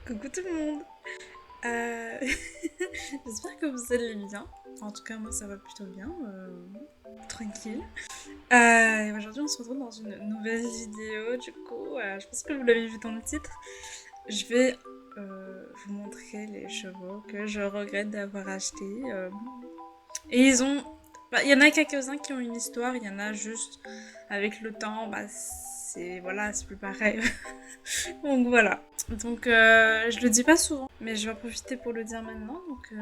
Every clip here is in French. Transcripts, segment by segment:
Coucou tout le monde. Euh, J'espère que vous allez bien. En tout cas, moi ça va plutôt bien. Tranquille. Et aujourd'hui, on se retrouve dans une nouvelle vidéo. Du coup, je pense que vous l'avez vu dans le titre. Je vais vous montrer les chevaux que je regrette d'avoir achetés. Et ils ont. Bah, il y en a quelques-uns qui ont une histoire, il y en a juste avec le temps, bah c'est voilà, c'est plus pareil. Donc voilà. Donc je le dis pas souvent, mais je vais en profiter pour le dire maintenant. Donc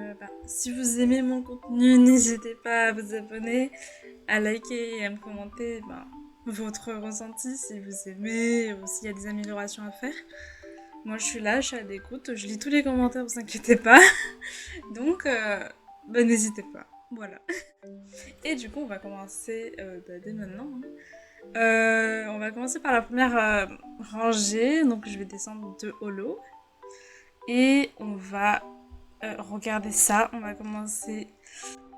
si vous aimez mon contenu, n'hésitez pas à vous abonner, à liker et à me commenter votre ressenti si vous aimez ou s'il y a des améliorations à faire. Moi je suis là, je suis à l'écoute, je lis tous les commentaires, vous inquiétez pas. Donc n'hésitez pas. Voilà. Et du coup on va commencer dès maintenant. On va commencer par la première rangée, donc je vais descendre de holo. Et on va regarder ça. On va commencer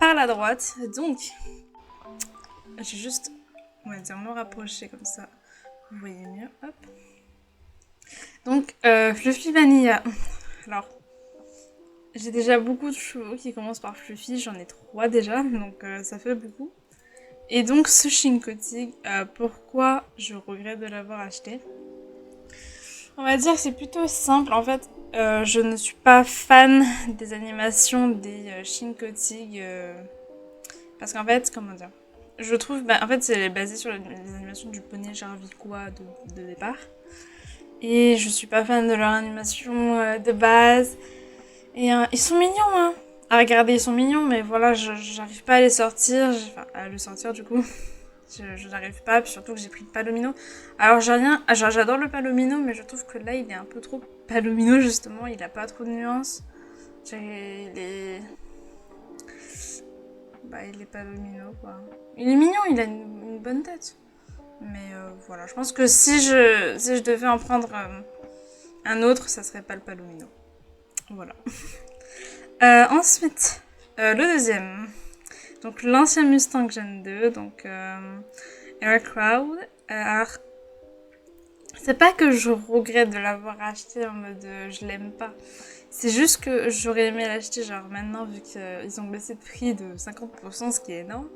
par la droite. Donc, je vais juste, on va dire, me rapprocher comme ça. Vous voyez mieux. Hop. Donc, Fluffy Vanilla. Alors, j'ai déjà beaucoup de chevaux qui commencent par Fluffy. J'en ai 3 déjà, donc ça fait beaucoup. Et donc, ce Chincotig, pourquoi je regrette de l'avoir acheté? On va dire que c'est plutôt simple. En fait, je ne suis pas fan des animations des Shinkotig. Parce qu'en fait, comment dire, je trouve. En fait, c'est basé sur les animations du poney Jarvicois de départ. Et je suis pas fan de leur animation de base. Et ils sont mignons, hein. À regarder, ils sont mignons, mais voilà, j'arrive pas à les sortir. Enfin, à le sortir du coup. Je n'arrive pas, puis surtout que j'ai pris le palomino. Alors j'adore le palomino, mais je trouve que là il est un peu trop palomino justement, il a pas trop de nuances. Il est palomino quoi. Il est mignon, il a une bonne tête. Mais voilà, je pense que si je devais en prendre un autre, ça serait pas le palomino. Voilà. Ensuite, le deuxième. Donc l'ancien Mustang Gen 2, donc Air Crowd. Alors, c'est pas que je regrette de l'avoir acheté en mode je l'aime pas. C'est juste que j'aurais aimé l'acheter genre maintenant vu qu'ils ont baissé de prix de 50%, ce qui est énorme.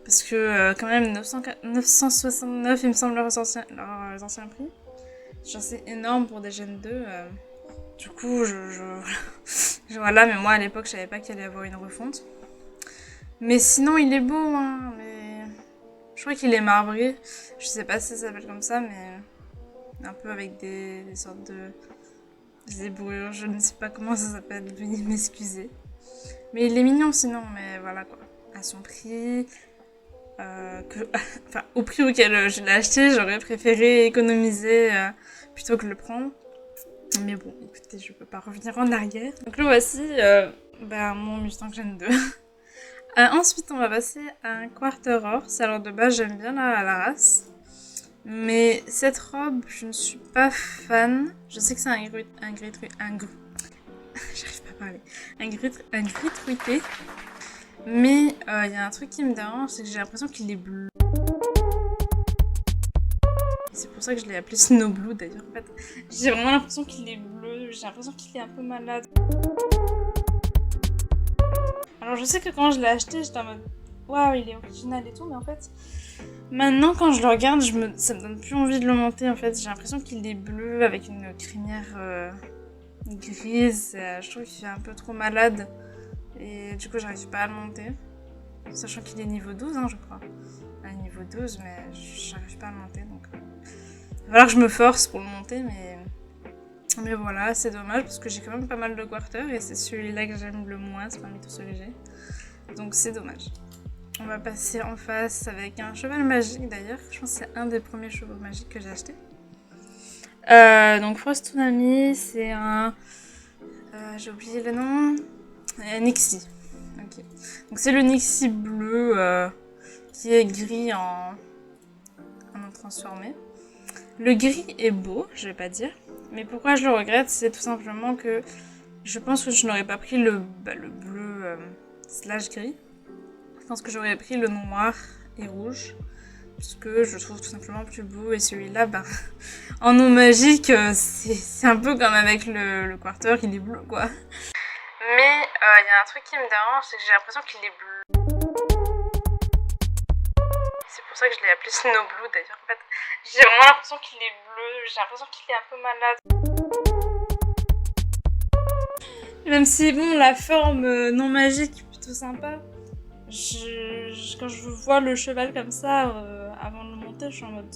Parce que quand même 969 il me semble leurs anciens prix. Genre c'est énorme pour des Gen 2. Du coup voilà, mais moi à l'époque je savais pas qu'il allait y avoir une refonte. Mais sinon il est beau hein, mais je crois qu'il est marbré. Je sais pas si ça s'appelle comme ça, mais un peu avec des sortes de zébrures. Je ne sais pas comment ça s'appelle, veuillez m'excuser. Mais il est mignon sinon, mais voilà quoi. À son prix, enfin, au prix auquel je l'ai acheté, j'aurais préféré économiser plutôt que le prendre. Mais bon, écoutez, je peux pas revenir en arrière. Donc le voici, mon Mustang Gen 2. Ensuite, on va passer à un Quarter Horse. Alors de base, j'aime bien la race. Mais cette robe, je ne suis pas fan. Je sais que c'est j'arrive pas à parler. Un gris truité. Mais il y a un truc qui me dérange, c'est que j'ai l'impression qu'il est bleu. C'est pour ça que je l'ai appelé Snow Blue d'ailleurs. En fait, j'ai vraiment l'impression qu'il est bleu. J'ai l'impression qu'il est un peu malade. Alors je sais que quand je l'ai acheté, j'étais en mode waouh, il est original et tout, mais en fait, maintenant quand je le regarde, ça me donne plus envie de le monter. En fait, j'ai l'impression qu'il est bleu avec une crinière grise. Je trouve qu'il est un peu trop malade et du coup, j'arrive pas à le monter. Sachant qu'il est niveau 12, hein, je crois. Niveau 12, mais j'arrive pas à le monter donc. Il va falloir que je me force pour le monter, mais voilà, c'est dommage parce que j'ai quand même pas mal de quarters et c'est celui-là que j'aime le moins parmi tous ceux que j'ai. Donc c'est dommage. On va passer en face avec un cheval magique d'ailleurs. Je pense que c'est un des premiers chevaux magiques que j'ai acheté. Donc Frost Tsunami, c'est un... j'ai oublié le nom. Nixie. Ok. Donc c'est le Nixie bleu qui est gris en transformé. Le gris est beau, je vais pas dire. Mais pourquoi je le regrette, c'est tout simplement que je pense que je n'aurais pas pris le bleu slash gris. Je pense que j'aurais pris le noir et rouge. parce que je le trouve tout simplement plus beau. Et celui-là, ben, en eau magique, c'est un peu comme avec le quarter, il est bleu, quoi. Mais il y a un truc qui me dérange, c'est que j'ai l'impression qu'il est bleu. C'est pour ça que je l'ai appelé Snow Blue d'ailleurs. En fait, j'ai vraiment l'impression qu'il est bleu, j'ai l'impression qu'il est un peu malade. Même si, bon, la forme non magique est plutôt sympa, quand je vois le cheval comme ça, avant de le monter, je suis en mode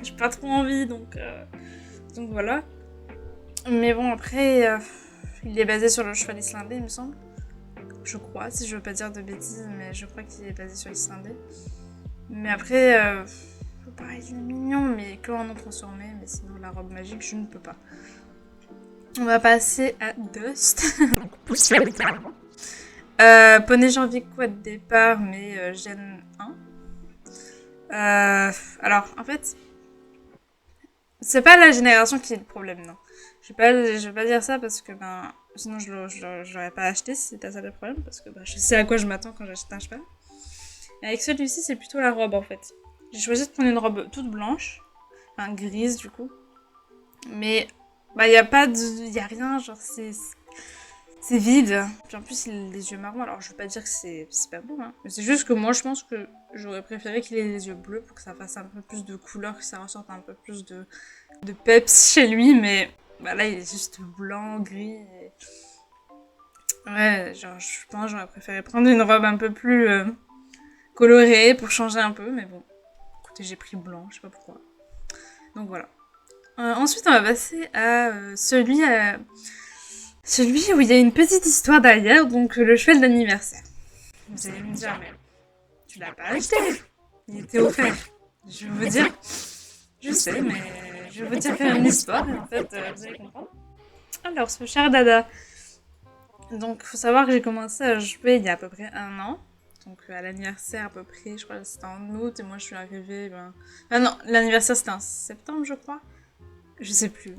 j'ai pas trop envie, donc voilà. Mais bon, après, il est basé sur le cheval islandais, il me semble. Je crois, si je veux pas dire de bêtises, mais je crois qu'il est basé sur l'islandais. Mais après, pareil, il est mignon, mais que en eau transformée. Mais sinon, la robe magique, je ne peux pas. On va passer à Dust. Poney janvier quoi de départ, mais Gen 1. Alors, en fait, c'est pas la génération qui est le problème, non. Je vais pas dire ça parce que, ben, sinon je l'aurais pas acheté si c'était ça le problème, parce que ben, je sais à quoi je m'attends quand j'achète un cheval. Et avec celui-ci, c'est plutôt la robe, en fait. J'ai choisi de prendre une robe toute blanche, enfin grise du coup. Mais, bah, y a rien, genre c'est vide. Puis en plus, il a les yeux marrons, alors je veux pas dire que c'est pas beau, hein. Mais c'est juste que moi, je pense que j'aurais préféré qu'il ait les yeux bleus pour que ça fasse un peu plus de couleur, que ça ressorte un peu plus de peps chez lui, mais bah là, il est juste blanc, gris. Et... ouais, genre, je pense que j'aurais préféré prendre une robe un peu plus colorée pour changer un peu, mais bon. Écoutez, j'ai pris blanc, je sais pas pourquoi. Donc voilà. Ensuite, on va passer à celui où il y a une petite histoire derrière, donc le cheval d'anniversaire. Vous allez me dire, mais tu l'as pas acheté, il était offert. Je vais vous dire, je sais, mais je vais vous dire faire une histoire, et en fait, vous allez comprendre. Alors, ce cher Dada. Donc, faut savoir que j'ai commencé à jouer il y a à peu près 1 an. Donc, à l'anniversaire, à peu près, je crois que c'était en août, et moi je suis arrivée, ben... ah non, l'anniversaire c'était en septembre, je crois. Je sais plus.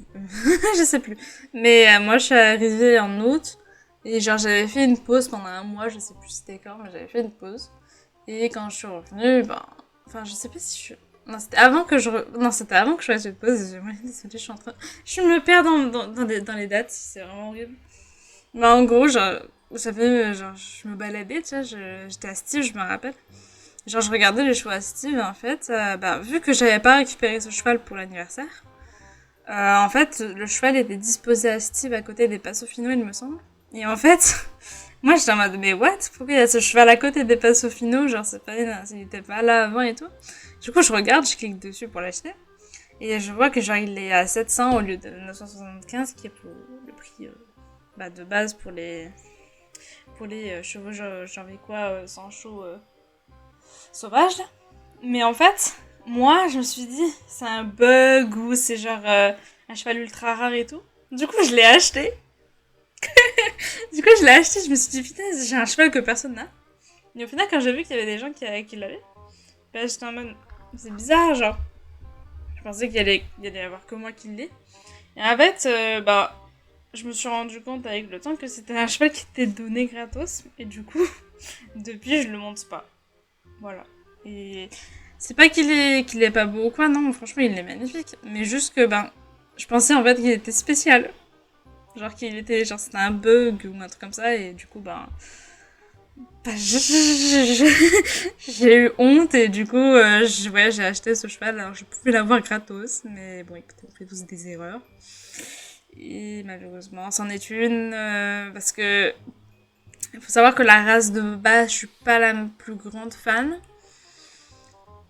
Je sais plus. Mais moi, je suis arrivée en août. Et genre, j'avais fait une pause pendant 1 mois. Je sais plus c'était quand, mais j'avais fait une pause. Et quand je suis revenue, ben... enfin, je sais pas si je... non, c'était avant que je... non, c'était avant que je fasse une pause. Désolée, je suis en train... je me perds dans les dates. C'est vraiment horrible. Mais en gros, genre... j'avais... genre, je me baladais, tu vois. J'étais à Steve, je me rappelle. Genre, je regardais les chevaux à Steve, en fait. Bah, vu que j'avais pas récupéré ce cheval pour l'anniversaire... en fait, le cheval était disposé à Steve à côté des Passofino, il me semble. Et en fait, moi j'étais en mode, mais what? Pourquoi il y a ce cheval à côté des Passofino? Genre, il était pas là avant et tout. Du coup, je regarde, je clique dessus pour l'acheter. Et je vois que genre, il est à 700 au lieu de 975, qui est pour le prix de base pour les chevaux janviquois sans chaud sauvages. Mais en fait, moi, je me suis dit, c'est un bug ou c'est genre un cheval ultra rare et tout. Du coup, je l'ai acheté. Je me suis dit, putain, j'ai un cheval que personne n'a. Et au final, quand j'ai vu qu'il y avait des gens qui l'avaient, bah, j'étais en mode, c'est bizarre, genre. Je pensais qu'il y avoir que moi qui l'ai. Et en fait, je me suis rendu compte avec le temps que c'était un cheval qui était donné gratos. Et du coup, depuis, je le monte pas. Voilà. Et c'est pas qu'il est pas beau ou quoi, non, franchement, il est magnifique. Mais juste que, je pensais en fait qu'il était spécial. Genre c'était un bug ou un truc comme ça, et du coup, j'ai eu honte, et du coup, j'ai acheté ce cheval, alors je pouvais l'avoir gratos, mais bon, écoutez, on fait tous des erreurs. Et malheureusement, c'en est une, parce que il faut savoir que la race de base, je suis pas la plus grande fan.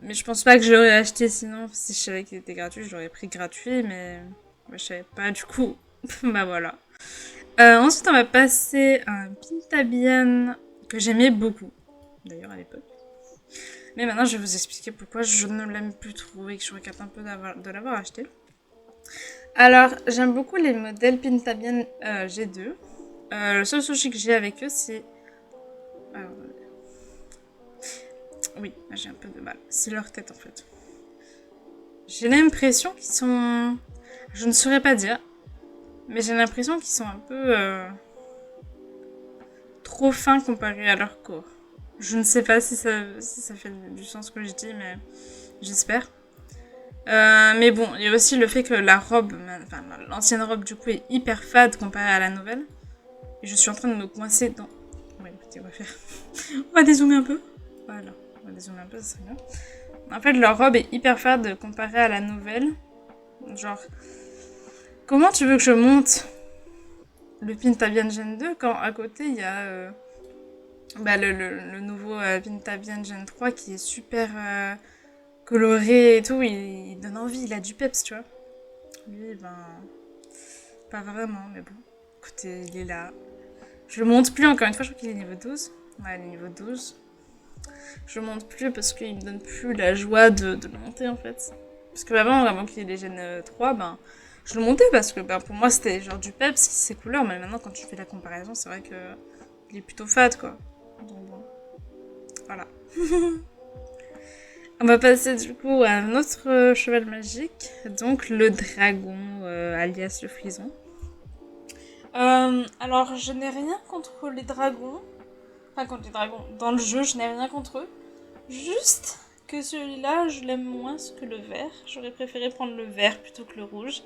Mais je pense pas que je l'aurais acheté sinon, si je savais qu'il était gratuit, je l'aurais pris gratuit, mais je savais pas, du coup, bah voilà. Ensuite, on va passer à un Pintabian que j'aimais beaucoup, d'ailleurs à l'époque. Mais maintenant, je vais vous expliquer pourquoi je ne l'aime plus trop et que je regrette un peu de l'avoir acheté. Alors, j'aime beaucoup les modèles Pintabian G2. Le seul souci que j'ai avec eux, c'est... alors, oui, j'ai un peu de mal. C'est leur tête, en fait. J'ai l'impression qu'ils sont... je ne saurais pas dire. Mais j'ai l'impression qu'ils sont un peu... trop fins comparés à leur corps. Je ne sais pas si ça fait du sens ce que je dis, mais... j'espère. Mais bon, il y a aussi le fait que la robe, enfin l'ancienne robe du coup est hyper fade comparée à la nouvelle. Et je suis en train de me coincer dans... Ouais, écoutez, on va faire... on va dézoomer un peu. Voilà, on va dézoomer un peu, ça serait bien. En fait, leur robe est hyper fade comparée à la nouvelle. Genre, comment tu veux que je monte le Pintavian Gen 2 quand à côté il y a le nouveau Pintavian Gen 3 qui est super coloré et tout, il donne envie, il a du peps, tu vois. Lui, ben, pas vraiment, mais bon, écoutez, il est là. Je le monte plus encore une fois, je crois qu'il est niveau 12. Ouais, il est niveau 12. Je le monte plus parce qu'il me donne plus la joie de le monter en fait. Parce que avant qu'il y ait des Gen 3, ben, je le montais parce que ben, pour moi c'était genre du peps, ses couleurs, mais maintenant quand tu fais la comparaison, c'est vrai que il est plutôt fade quoi. Donc bon, voilà. On va passer du coup à un autre cheval magique, donc le dragon, alias le frison. Alors je n'ai rien contre les dragons, enfin contre les dragons, dans le jeu je n'ai rien contre eux, juste que celui-là je l'aime moins que le vert, j'aurais préféré prendre le vert plutôt que le rouge.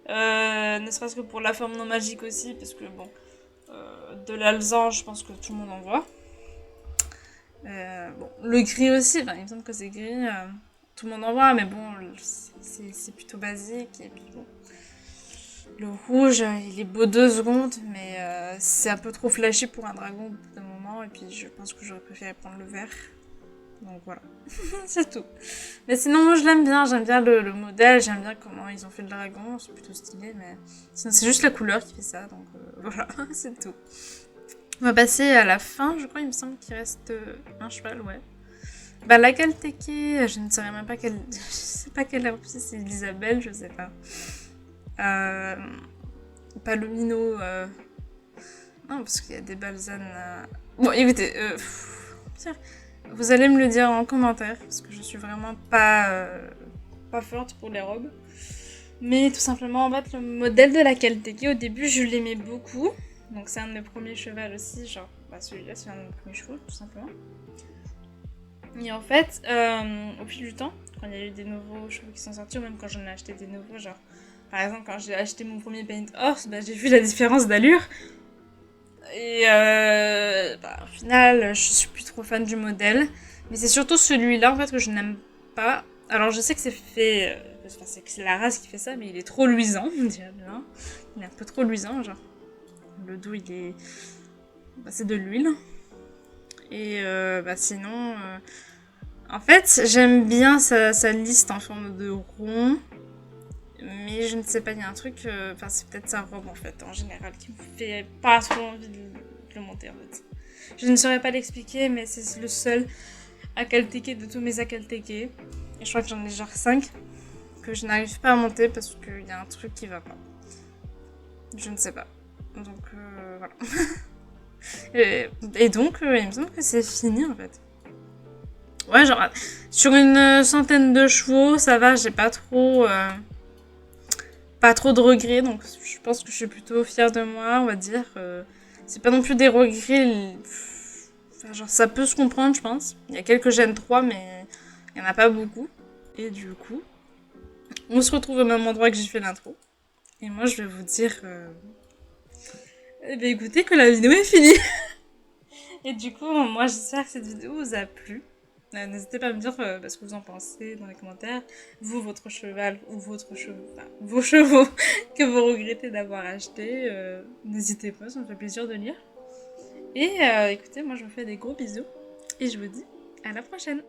Ne serait-ce que pour la forme non magique aussi, parce que bon, de l'alzan je pense que tout le monde en voit. Bon, le gris aussi, ben, il me semble que c'est gris, tout le monde en voit, mais bon, c'est plutôt basique. Et puis bon, le rouge, il est beau 2 secondes, mais c'est un peu trop flashy pour un dragon au bout d'un moment, et puis je pense que j'aurais préféré prendre le vert. Donc voilà, c'est tout. Mais sinon, moi je l'aime bien, j'aime bien le modèle, j'aime bien comment ils ont fait le dragon, c'est plutôt stylé, mais sinon c'est juste la couleur qui fait ça, donc voilà, c'est tout. On va passer à la fin, je crois, il me semble qu'il reste un cheval, ouais. Bah la Calteke, je ne saurais même pas quelle... je sais pas quelle herbe c'est Isabelle, je sais pas. Palomino, non, parce qu'il y a des balsanes... Bon, écoutez, vous allez me le dire en commentaire, parce que je suis vraiment pas forte pour les robes. Mais tout simplement, en fait, le modèle de la Calteke, au début, je l'aimais beaucoup. Donc c'est un de mes premiers chevaux aussi, genre, bah celui-là c'est un de mes premiers chevaux, tout simplement. Et en fait, au fil du temps, quand il y a eu des nouveaux chevaux qui sont sortis, ou même quand j'en ai acheté des nouveaux, genre, par exemple quand j'ai acheté mon premier Paint Horse, bah j'ai vu la différence d'allure. Et bah, au final, je suis plus trop fan du modèle. Mais c'est surtout celui-là en fait que je n'aime pas. Alors je sais que c'est fait, c'est la race qui fait ça, mais il est trop luisant, on dirait bien. Il est un peu trop luisant, genre. Le dos, il est... Bah, c'est de l'huile. Et bah, sinon... En fait, j'aime bien sa liste en forme de rond. Mais je ne sais pas, il y a un truc... Enfin, c'est peut-être sa robe, en fait, en général, qui me fait pas trop envie de le monter, en fait. Je ne saurais pas l'expliquer, mais c'est le seul Akalteke de tous mes Akalteke. Et je crois que j'en ai genre 5 que je n'arrive pas à monter parce qu'il y a un truc qui va pas. Je ne sais pas. Donc voilà. et donc, il me semble que c'est fini en fait. Ouais, genre, sur une centaine de chevaux, ça va, j'ai pas trop de regrets, donc je pense que je suis plutôt fière de moi, on va dire. C'est pas non plus des regrets, enfin, genre, ça peut se comprendre, je pense. Il y a quelques Gen 3, mais il y en a pas beaucoup. Et du coup, on se retrouve au même endroit que j'ai fait l'intro. Et moi, je vais vous dire... Eh bien, écoutez, que la vidéo est finie. Et du coup, moi, j'espère que cette vidéo vous a plu. N'hésitez pas à me dire ce que vous en pensez dans les commentaires. Vous, votre cheval ou vos chevaux que vous regrettez d'avoir acheté. N'hésitez pas, ça me fait plaisir de lire. Et écoutez, moi, je vous fais des gros bisous. Et je vous dis à la prochaine.